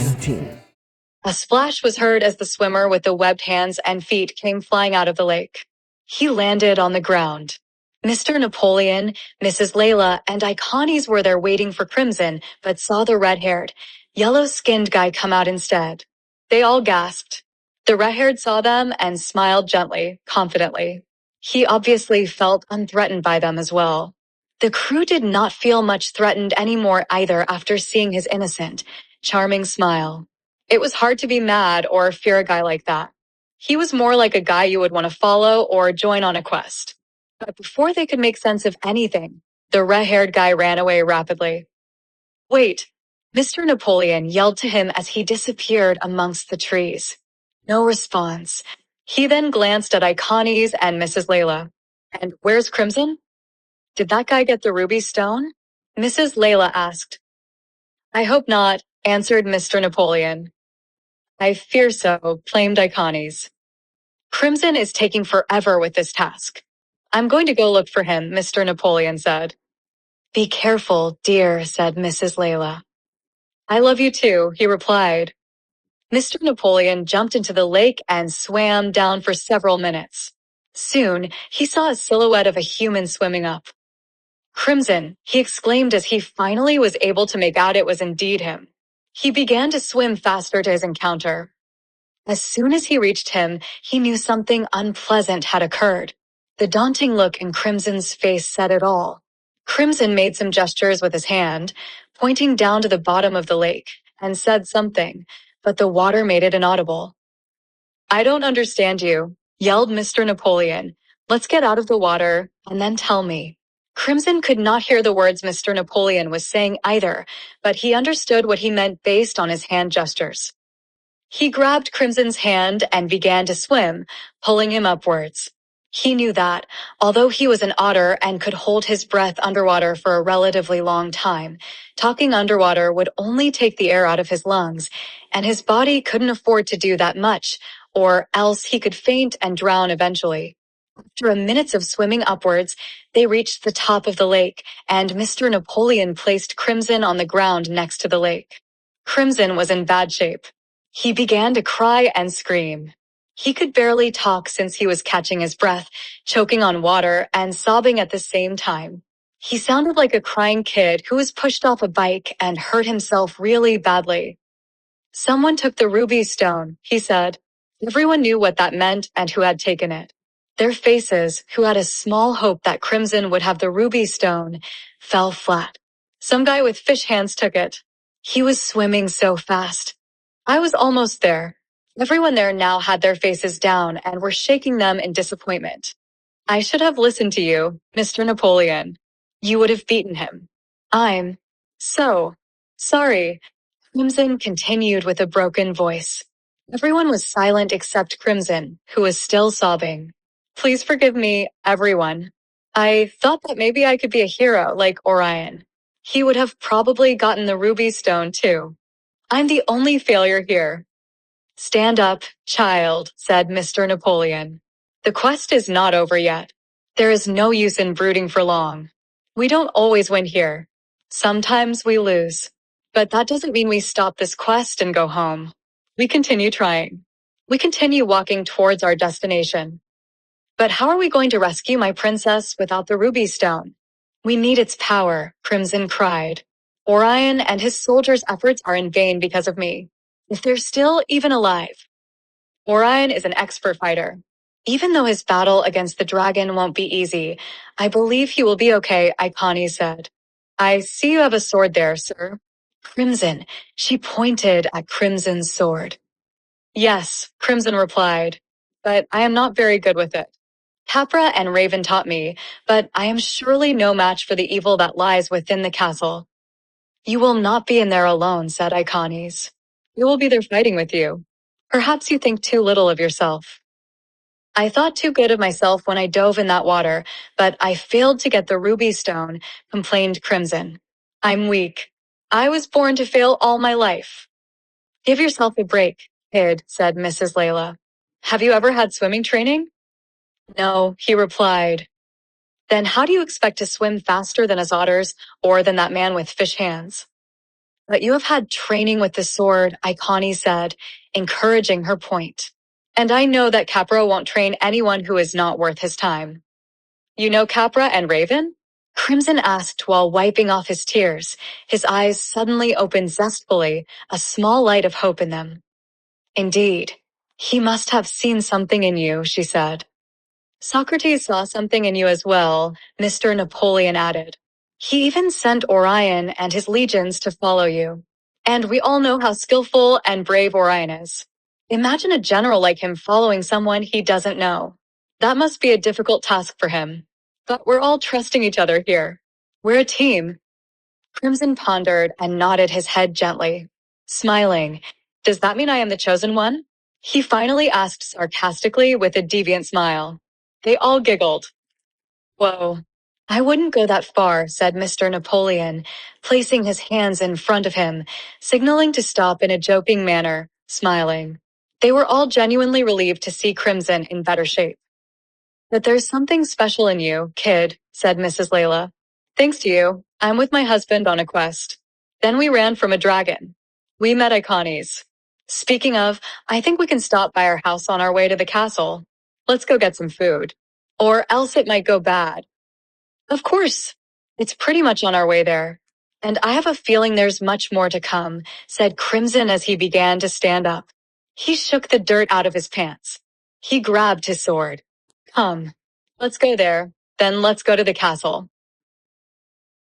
Ch.19. A splash was heard as the swimmer with the webbed hands and feet came flying out of the lake. He landed on the ground. Mr. Napoleon, Mrs. Layla, and Icones were there waiting for Crimson, but saw the red-haired, yellow-skinned guy come out instead. They all gasped. The red-haired saw them and smiled gently, confidently. He obviously felt unthreatened by them as well. The crew did not feel much threatened anymore either after seeing his innocent, charming smile. It was hard to be mad or fear a guy like that. He was more like a guy you would want to follow or join on a quest. But before they could make sense of anything, the red-haired guy ran away rapidly. "Wait!" Mr. Napoleon yelled to him as he disappeared amongst the trees. No response. He then glanced at Icones and Mrs. Layla. "And where's Crimson?" "Did that guy get the ruby stone?" Mrs. Layla asked. "I hope not," answered Mr. Napoleon. "I fear so," claimed Icones. "Crimson is taking forever with this task. I'm going to go look for him," Mr. Napoleon said. "Be careful, dear," said Mrs. Layla. "I love you too," he replied. Mr. Napoleon jumped into the lake and swam down for several minutes. Soon, he saw a silhouette of a human swimming up. "Crimson," he exclaimed as he finally was able to make out it was indeed him. He began to swim faster to his encounter. As soon as he reached him, he knew something unpleasant had occurred. The daunting look in Crimson's face said it all. Crimson made some gestures with his hand, pointing down to the bottom of the lake, and said something, but the water made it inaudible. "I don't understand you," yelled Mr. Napoleon. "Let's get out of the water, and then tell me." Crimson could not hear the words Mr. Napoleon was saying either, but he understood what he meant based on his hand gestures. He grabbed Crimson's hand and began to swim, pulling him upwards. He knew that, although he was an otter and could hold his breath underwater for a relatively long time, talking underwater would only take the air out of his lungs, and his body couldn't afford to do that much, or else he could faint and drown eventually. After a minute of swimming upwards, they reached the top of the lake, and Mr. Napoleon placed Crimson on the ground next to the lake. Crimson was in bad shape. He began to cry and scream. He could barely talk since he was catching his breath, choking on water, and sobbing at the same time. He sounded like a crying kid who was pushed off a bike and hurt himself really badly. "Someone took the ruby stone," he said. Everyone knew what that meant and who had taken it. Their faces, who had a small hope that Crimson would have the ruby stone, fell flat. "Some guy with fish hands took it. He was swimming so fast. I was almost there." Everyone there now had their faces down and were shaking them in disappointment. "I should have listened to you, Mr. Napoleon. You would have beaten him. I'm so sorry." Crimson continued with a broken voice. Everyone was silent except Crimson, who was still sobbing. "Please forgive me, everyone. I thought that maybe I could be a hero like Orion. He would have probably gotten the ruby stone too. I'm the only failure here." "Stand up, child," said Mr. Napoleon. "The quest is not over yet. There is no use in brooding for long. We don't always win here. Sometimes we lose. But that doesn't mean we stop this quest and go home. We continue trying. We continue walking towards our destination." "But how are we going to rescue my princess without the ruby stone?" "We need its power," Crimson cried. "Orion and his soldiers' efforts are in vain because of me. If they're still even alive. Orion is an expert fighter. Even though his battle against the dragon won't be easy, I believe he will be okay," Icones said. "I see you have a sword there, sir." "Crimson," she pointed at Crimson's sword. "Yes," Crimson replied, "but I am not very good with it. Capra and Raven taught me, but I am surely no match for the evil that lies within the castle." "You will not be in there alone," said Icones. "We will be there fighting with you. Perhaps you think too little of yourself." "I thought too good of myself when I dove in that water, but I failed to get the ruby stone," complained Crimson. "I'm weak. I was born to fail all my life." "Give yourself a break, kid," said Mrs. Layla. "Have you ever had swimming training?" "No," he replied. "Then how do you expect to swim faster than us otters or than that man with fish hands?" But you have had training with the sword, Iconi said, encouraging her point. And I know that Capra won't train anyone who is not worth his time. You know Capra and Raven? Crimson asked while wiping off his tears, his eyes suddenly opened zestfully, a small light of hope in them. Indeed, he must have seen something in you, she said. Socrates saw something in you as well, Mr. Napoleon added. He even sent Orion and his legions to follow you. And we all know how skillful and brave Orion is. Imagine a general like him following someone he doesn't know. That must be a difficult task for him. But we're all trusting each other here. We're a team. Crimson pondered and nodded his head gently. Smiling, does that mean I am the chosen one? He finally asked sarcastically with a deviant smile. They all giggled. Whoa. I wouldn't go that far, said Mr. Napoleon, placing his hands in front of him, signaling to stop in a joking manner, smiling. They were all genuinely relieved to see Crimson in better shape. But there's something special in you, kid, said Mrs. Layla. Thanks to you, I'm with my husband on a quest. Then we ran from a dragon. We met Icones. Speaking of, I think we can stop by our house on our way to the castle. Let's go get some food. Or else it might go bad. Of course. It's pretty much on our way there. And I have a feeling there's much more to come, said Crimson as he began to stand up. He shook the dirt out of his pants. He grabbed his sword. Come. Let's go there. Then let's go to the castle.